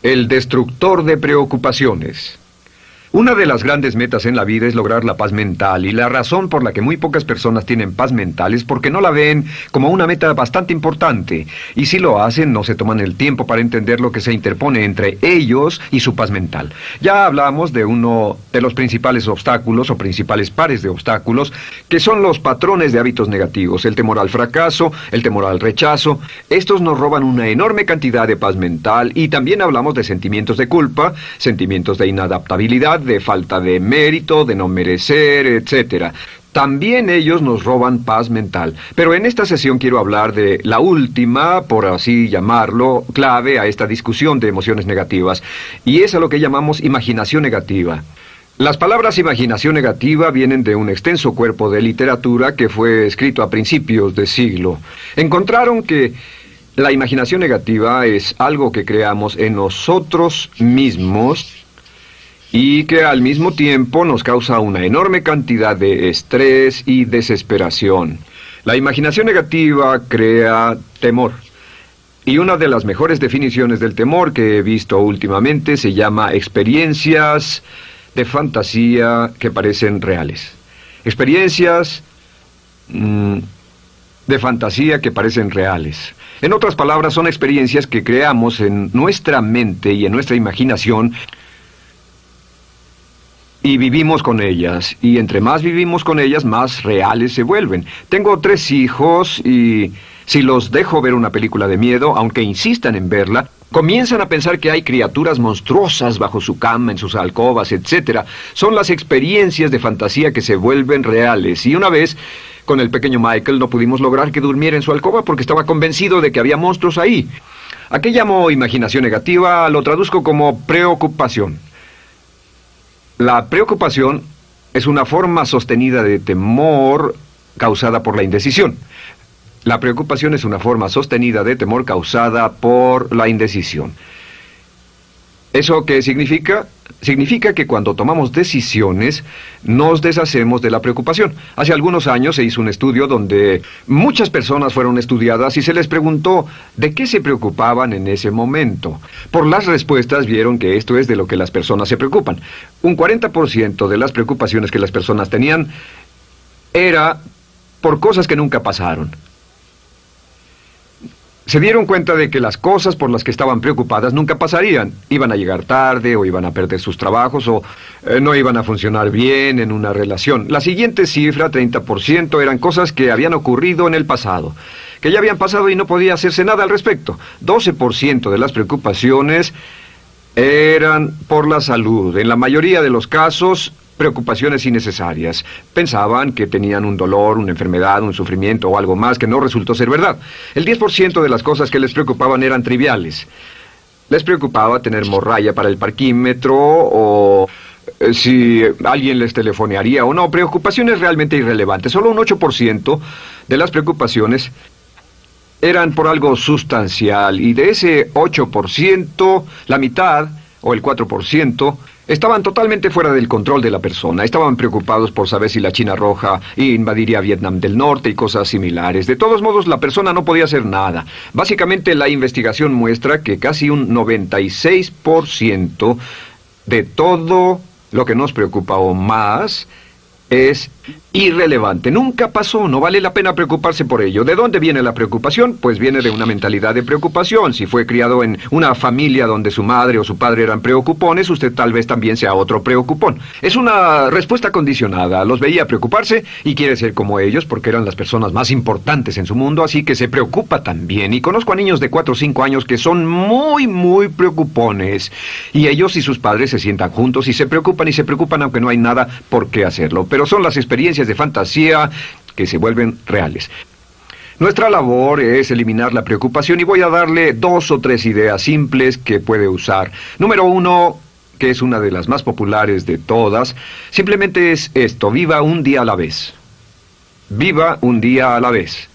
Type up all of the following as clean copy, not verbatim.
El destructor de preocupaciones. Una de las grandes metas en la vida es lograr la paz mental, y la razón por la que muy pocas personas tienen paz mental es porque no la ven como una meta bastante importante, y si lo hacen no se toman el tiempo para entender lo que se interpone entre ellos y su paz mental. Ya hablamos de uno de los principales obstáculos o principales pares de obstáculos, que son los patrones de hábitos negativos, el temor al fracaso, el temor al rechazo. Estos nos roban una enorme cantidad de paz mental, y también hablamos de sentimientos de culpa, sentimientos de inadaptabilidad, de falta de mérito, de no merecer, etc. También ellos nos roban paz mental. Pero en esta sesión quiero hablar de la última, por así llamarlo, clave a esta discusión de emociones negativas, y es a lo que llamamos imaginación negativa. Las palabras imaginación negativa vienen de un extenso cuerpo de literatura que fue escrito a principios de siglo. Encontraron que la imaginación negativa es algo que creamos en nosotros mismos y que al mismo tiempo nos causa una enorme cantidad de estrés y desesperación. La imaginación negativa crea temor. Y una de las mejores definiciones del temor que he visto últimamente se llama experiencias de fantasía que parecen reales. Experiencias de fantasía que parecen reales. En otras palabras, son experiencias que creamos en nuestra mente y en nuestra imaginación, y vivimos con ellas, y entre más vivimos con ellas, más reales se vuelven. Tengo 3 hijos, y si los dejo ver una película de miedo, aunque insistan en verla, comienzan a pensar que hay criaturas monstruosas bajo su cama, en sus alcobas, etc. Son las experiencias de fantasía que se vuelven reales. Y una vez, con el pequeño Michael, no pudimos lograr que durmiera en su alcoba porque estaba convencido de que había monstruos ahí. ¿A qué llamo imaginación negativa? Lo traduzco como preocupación. La preocupación es una forma sostenida de temor causada por la indecisión. La preocupación es una forma sostenida de temor causada por la indecisión. ¿Eso qué significa? Significa que cuando tomamos decisiones, nos deshacemos de la preocupación. Hace algunos años se hizo un estudio donde muchas personas fueron estudiadas y se les preguntó de qué se preocupaban en ese momento. Por las respuestas vieron que esto es de lo que las personas se preocupan. Un 40% de las preocupaciones que las personas tenían era por cosas que nunca pasaron. Se dieron cuenta de que las cosas por las que estaban preocupadas nunca pasarían. Iban a llegar tarde, o iban a perder sus trabajos, o no iban a funcionar bien en una relación. La siguiente cifra, 30%, eran cosas que habían ocurrido en el pasado, que ya habían pasado y no podía hacerse nada al respecto. 12% de las preocupaciones eran por la salud. En la mayoría de los casos, preocupaciones innecesarias. Pensaban que tenían un dolor, una enfermedad, un sufrimiento o algo más que no resultó ser verdad. El 10% de las cosas que les preocupaban eran triviales. Les preocupaba tener morralla para el parquímetro, o si alguien les telefonearía o no. Preocupaciones realmente irrelevantes. Solo un 8% de las preocupaciones eran por algo sustancial, y de ese 8%, la mitad, o el 4%, estaban totalmente fuera del control de la persona. Estaban preocupados por saber si la China Roja invadiría Vietnam del Norte y cosas similares. De todos modos, la persona no podía hacer nada. Básicamente, la investigación muestra que casi un 96% de todo lo que nos preocupa o más es irrelevante. Nunca pasó, no vale la pena preocuparse por ello. ¿De dónde viene la preocupación? Pues viene de una mentalidad de preocupación. Si fue criado en una familia donde su madre o su padre eran preocupones, usted tal vez también sea otro preocupón. Es una respuesta condicionada. Los veía preocuparse y quiere ser como ellos porque eran las personas más importantes en su mundo, así que se preocupa también. Y conozco a niños de 4 o 5 años que son muy preocupones. Y ellos y sus padres se sientan juntos y se preocupan aunque no hay nada por qué hacerlo. Pero son las experiencias de fantasía que se vuelven reales. Nuestra labor es eliminar la preocupación, y voy a darle 2 o 3 ideas simples que puede usar. Número 1, que es una de las más populares de todas, simplemente es esto: viva un día a la vez. Viva un día a la vez.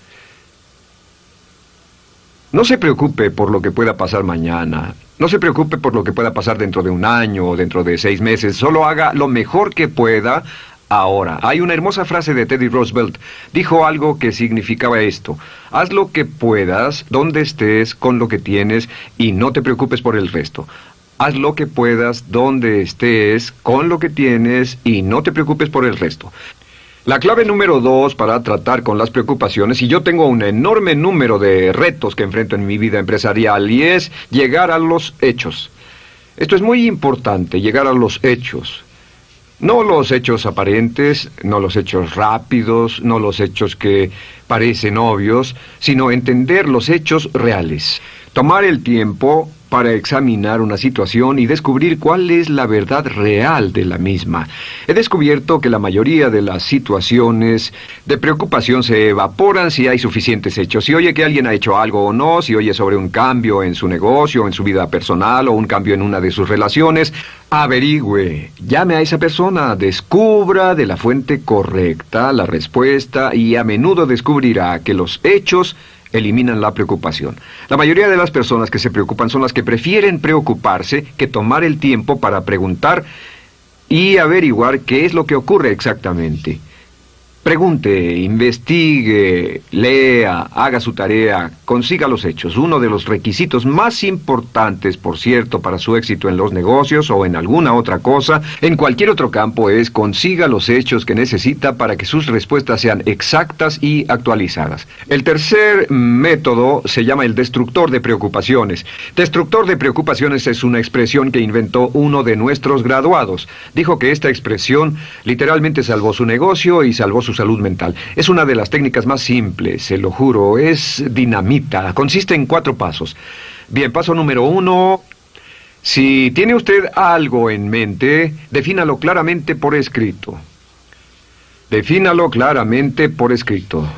No se preocupe por lo que pueda pasar mañana. No se preocupe por lo que pueda pasar dentro de un año o dentro de 6 meses. Solo haga lo mejor que pueda ahora. Hay una hermosa frase de Teddy Roosevelt. Dijo algo que significaba esto: haz lo que puedas, donde estés, con lo que tienes, y no te preocupes por el resto. Haz lo que puedas, donde estés, con lo que tienes y no te preocupes por el resto. La clave número 2 para tratar con las preocupaciones, y yo tengo un enorme número de retos que enfrento en mi vida empresarial, y es llegar a los hechos. Esto es muy importante, llegar a los hechos. No los hechos aparentes, no los hechos rápidos, no los hechos que parecen obvios, sino entender los hechos reales. Tomar el tiempo para examinar una situación y descubrir cuál es la verdad real de la misma. He descubierto que la mayoría de las situaciones de preocupación se evaporan si hay suficientes hechos. Si oye que alguien ha hecho algo o no, si oye sobre un cambio en su negocio, en su vida personal o un cambio en una de sus relaciones, averigüe, llame a esa persona, descubra de la fuente correcta la respuesta y a menudo descubrirá que los hechos eliminan la preocupación. La mayoría de las personas que se preocupan son las que prefieren preocuparse que tomar el tiempo para preguntar y averiguar qué es lo que ocurre exactamente. Pregunte, investigue, lea, haga su tarea, consiga los hechos. Uno de los requisitos más importantes, por cierto, para su éxito en los negocios o en alguna otra cosa, en cualquier otro campo, es consiga los hechos que necesita para que sus respuestas sean exactas y actualizadas. El tercer método se llama el destructor de preocupaciones. Destructor de preocupaciones es una expresión que inventó uno de nuestros graduados. Dijo que esta expresión literalmente salvó su negocio y salvó su salud mental. Es una de las técnicas más simples, se lo juro, es dinamita. Consiste en 4 pasos. Bien, paso número 1. Si tiene usted algo en mente, defínalo claramente por escrito. Defínalo claramente por escrito.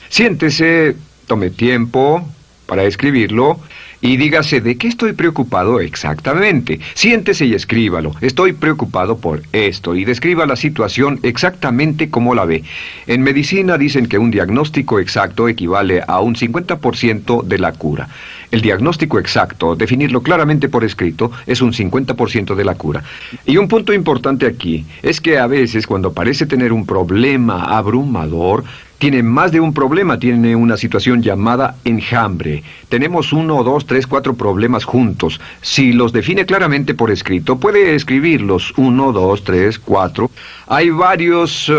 Siéntese, tome tiempo para escribirlo y dígase de qué estoy preocupado exactamente. Siéntese y escríbalo. Estoy preocupado por esto y describa la situación exactamente como la ve. En medicina dicen que un diagnóstico exacto equivale a un 50% de la cura. El diagnóstico exacto, definirlo claramente por escrito, es un 50% de la cura. Y un punto importante aquí es que a veces cuando parece tener un problema abrumador, tiene más de un problema, tiene una situación llamada enjambre. Tenemos 1, 2, 3, 4 problemas juntos. Si los define claramente por escrito, puede escribirlos 1, 2, 3, 4. Hay varios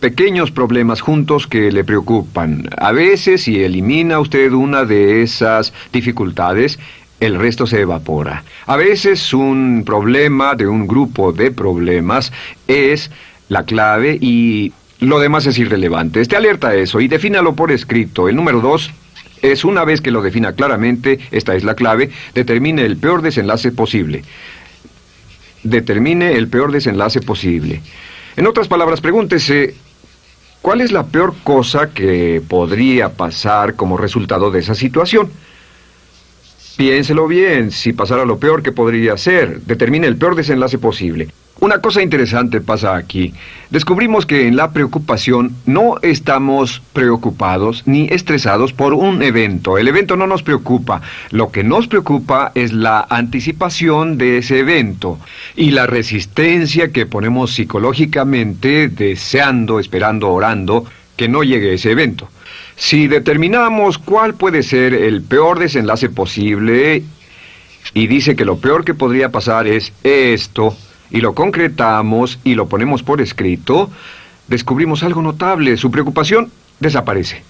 pequeños problemas juntos que le preocupan. A veces, si elimina usted una de esas dificultades, el resto se evapora. A veces un problema de un grupo de problemas es la clave y lo demás es irrelevante. Esté alerta a eso y defínalo por escrito. El número 2 es, una vez que lo defina claramente, esta es la clave, determine el peor desenlace posible. Determine el peor desenlace posible. En otras palabras, pregúntese, ¿cuál es la peor cosa que podría pasar como resultado de esa situación? Piénselo bien, si pasara lo peor que podría ser, determine el peor desenlace posible. Una cosa interesante pasa aquí. Descubrimos que en la preocupación no estamos preocupados ni estresados por un evento. El evento no nos preocupa. Lo que nos preocupa es la anticipación de ese evento y la resistencia que ponemos psicológicamente deseando, esperando, orando que no llegue ese evento. Si determinamos cuál puede ser el peor desenlace posible y dice que lo peor que podría pasar es esto, y lo concretamos y lo ponemos por escrito, descubrimos algo notable. Su preocupación desaparece.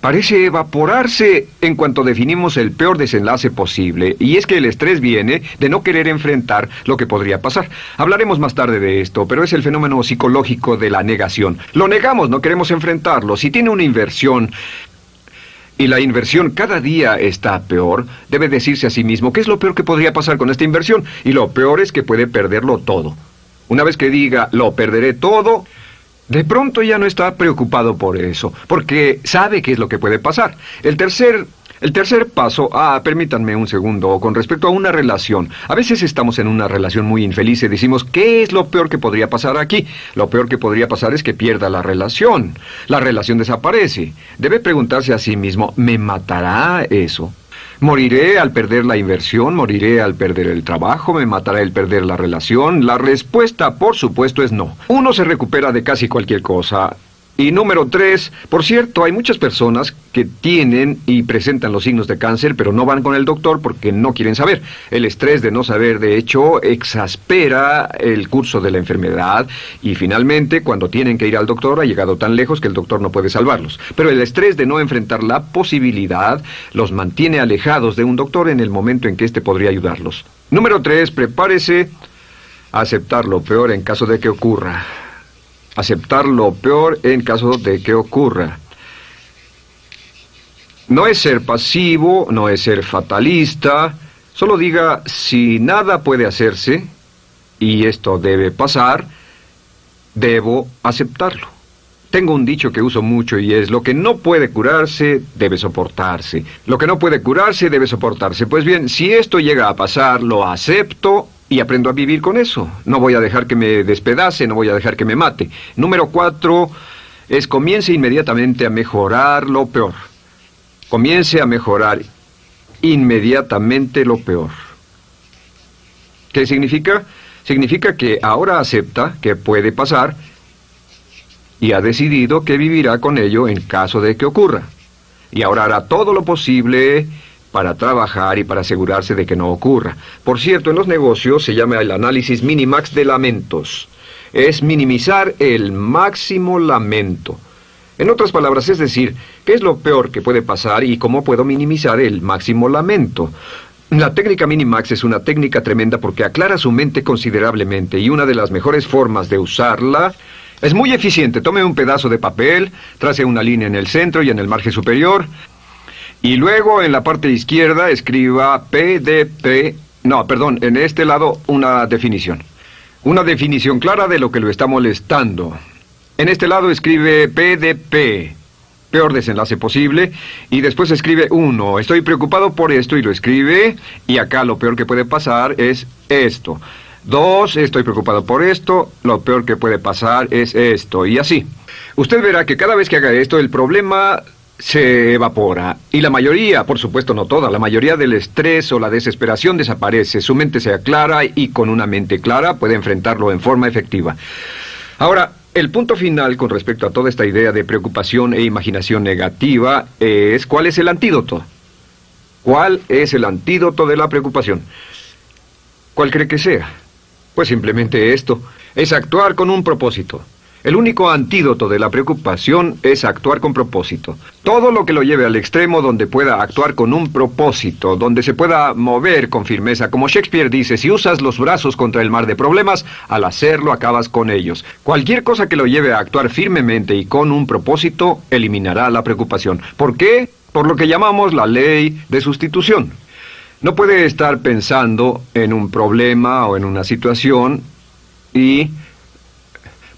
Parece evaporarse en cuanto definimos el peor desenlace posible, y es que el estrés viene de no querer enfrentar lo que podría pasar. Hablaremos más tarde de esto, pero es el fenómeno psicológico de la negación. Lo negamos, no queremos enfrentarlo. Si tiene una inversión y la inversión cada día está peor, debe decirse a sí mismo qué es lo peor que podría pasar con esta inversión, y lo peor es que puede perderlo todo. Una vez que diga, lo perderé todo, de pronto ya no está preocupado por eso, porque sabe qué es lo que puede pasar. El tercer paso, permítanme un segundo, con respecto a una relación. A veces estamos en una relación muy infeliz y decimos, ¿qué es lo peor que podría pasar aquí? Lo peor que podría pasar es que pierda la relación. La relación desaparece. Debe preguntarse a sí mismo, ¿me matará eso? ¿Moriré al perder la inversión? ¿Moriré al perder el trabajo? ¿Me matará el perder la relación? La respuesta, por supuesto, es no. Uno se recupera de casi cualquier cosa. Y número 3, por cierto, hay muchas personas que tienen y presentan los signos de cáncer, pero no van con el doctor porque no quieren saber. El estrés de no saber, de hecho, exaspera el curso de la enfermedad y finalmente, cuando tienen que ir al doctor, ha llegado tan lejos que el doctor no puede salvarlos. Pero el estrés de no enfrentar la posibilidad los mantiene alejados de un doctor en el momento en que éste podría ayudarlos. Número 3, prepárese a aceptar lo peor en caso de que ocurra. Aceptar lo peor en caso de que ocurra. No es ser pasivo, no es ser fatalista. Solo diga, si nada puede hacerse, y esto debe pasar, debo aceptarlo. Tengo un dicho que uso mucho y es, lo que no puede curarse, debe soportarse. Lo que no puede curarse, debe soportarse. Pues bien, si esto llega a pasar, lo acepto y aprendo a vivir con eso. No voy a dejar que me despedace, no voy a dejar que me mate. Número 4 es comience inmediatamente a mejorar lo peor. Comience a mejorar inmediatamente lo peor. ¿Qué significa? Significa que ahora acepta que puede pasar y ha decidido que vivirá con ello en caso de que ocurra. Y ahora hará todo lo posible para trabajar y para asegurarse de que no ocurra. Por cierto, en los negocios se llama el análisis minimax de lamentos. Es minimizar el máximo lamento. En otras palabras, es decir, ¿qué es lo peor que puede pasar y cómo puedo minimizar el máximo lamento? La técnica Minimax es una técnica tremenda porque aclara su mente considerablemente y una de las mejores formas de usarla es muy eficiente. Tome un pedazo de papel, trace una línea en el centro y en el margen superior y luego en la parte izquierda escriba PDP, en este lado una definición. Una definición clara de lo que lo está molestando. En este lado escribe PDP, peor desenlace posible, y después escribe 1, estoy preocupado por esto, y lo escribe, y acá lo peor que puede pasar es esto. 2, estoy preocupado por esto, lo peor que puede pasar es esto, y así. Usted verá que cada vez que haga esto, el problema se evapora, y la mayoría, por supuesto no toda, la mayoría del estrés o la desesperación desaparece, su mente se aclara, y con una mente clara puede enfrentarlo en forma efectiva. Ahora, el punto final con respecto a toda esta idea de preocupación e imaginación negativa es ¿cuál es el antídoto? ¿Cuál es el antídoto de la preocupación? ¿Cuál cree que sea? Pues simplemente esto, es actuar con un propósito. El único antídoto de la preocupación es actuar con propósito. Todo lo que lo lleve al extremo donde pueda actuar con un propósito, donde se pueda mover con firmeza. Como Shakespeare dice, si usas los brazos contra el mar de problemas, al hacerlo acabas con ellos. Cualquier cosa que lo lleve a actuar firmemente y con un propósito, eliminará la preocupación. ¿Por qué? Por lo que llamamos la ley de sustitución. No puede estar pensando en un problema o en una situación y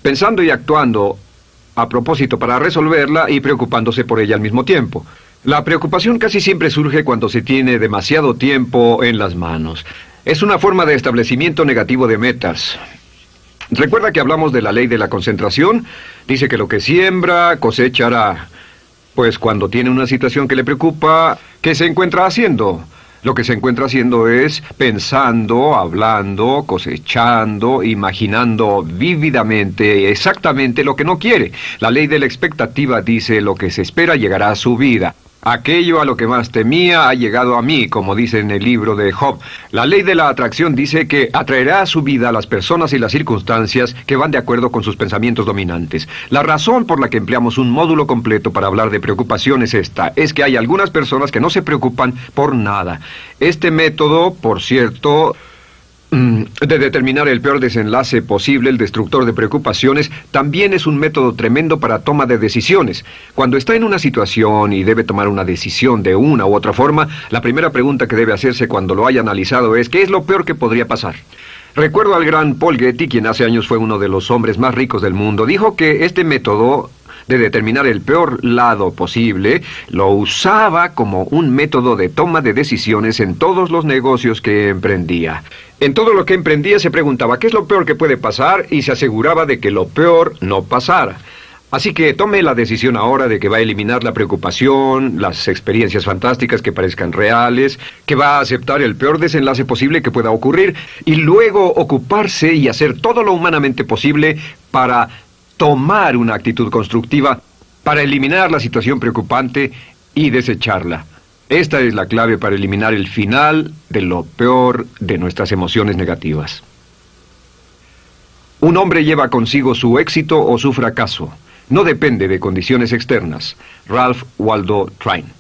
pensando y actuando a propósito para resolverla y preocupándose por ella al mismo tiempo. La preocupación casi siempre surge cuando se tiene demasiado tiempo en las manos. Es una forma de establecimiento negativo de metas. ¿Recuerda que hablamos de la ley de la concentración? Dice que lo que siembra, cosechará. Pues cuando tiene una situación que le preocupa, ¿qué se encuentra haciendo? Lo que se encuentra haciendo es pensando, hablando, cosechando, imaginando vívidamente exactamente lo que no quiere. La ley de la expectativa dice lo que se espera llegará a su vida. Aquello a lo que más temía ha llegado a mí, como dice en el libro de Job. La ley de la atracción dice que atraerá a su vida a las personas y las circunstancias que van de acuerdo con sus pensamientos dominantes. La razón por la que empleamos un módulo completo para hablar de preocupación es esta, es que hay algunas personas que no se preocupan por nada. Este método, por cierto, de determinar el peor desenlace posible, el destructor de preocupaciones, también es un método tremendo para toma de decisiones. Cuando está en una situación y debe tomar una decisión de una u otra forma, la primera pregunta que debe hacerse cuando lo haya analizado es ¿qué es lo peor que podría pasar? Recuerdo al gran Paul Getty, quien hace años fue uno de los hombres más ricos del mundo, dijo que este método de determinar el peor lado posible, lo usaba como un método de toma de decisiones en todos los negocios que emprendía. En todo lo que emprendía se preguntaba ¿qué es lo peor que puede pasar? Y se aseguraba de que lo peor no pasara. Así que tome la decisión ahora de que va a eliminar la preocupación, las experiencias fantásticas que parezcan reales, que va a aceptar el peor desenlace posible que pueda ocurrir y luego ocuparse y hacer todo lo humanamente posible para tomar una actitud constructiva para eliminar la situación preocupante y desecharla. Esta es la clave para eliminar el final de lo peor de nuestras emociones negativas. Un hombre lleva consigo su éxito o su fracaso. No depende de condiciones externas. Ralph Waldo Trine.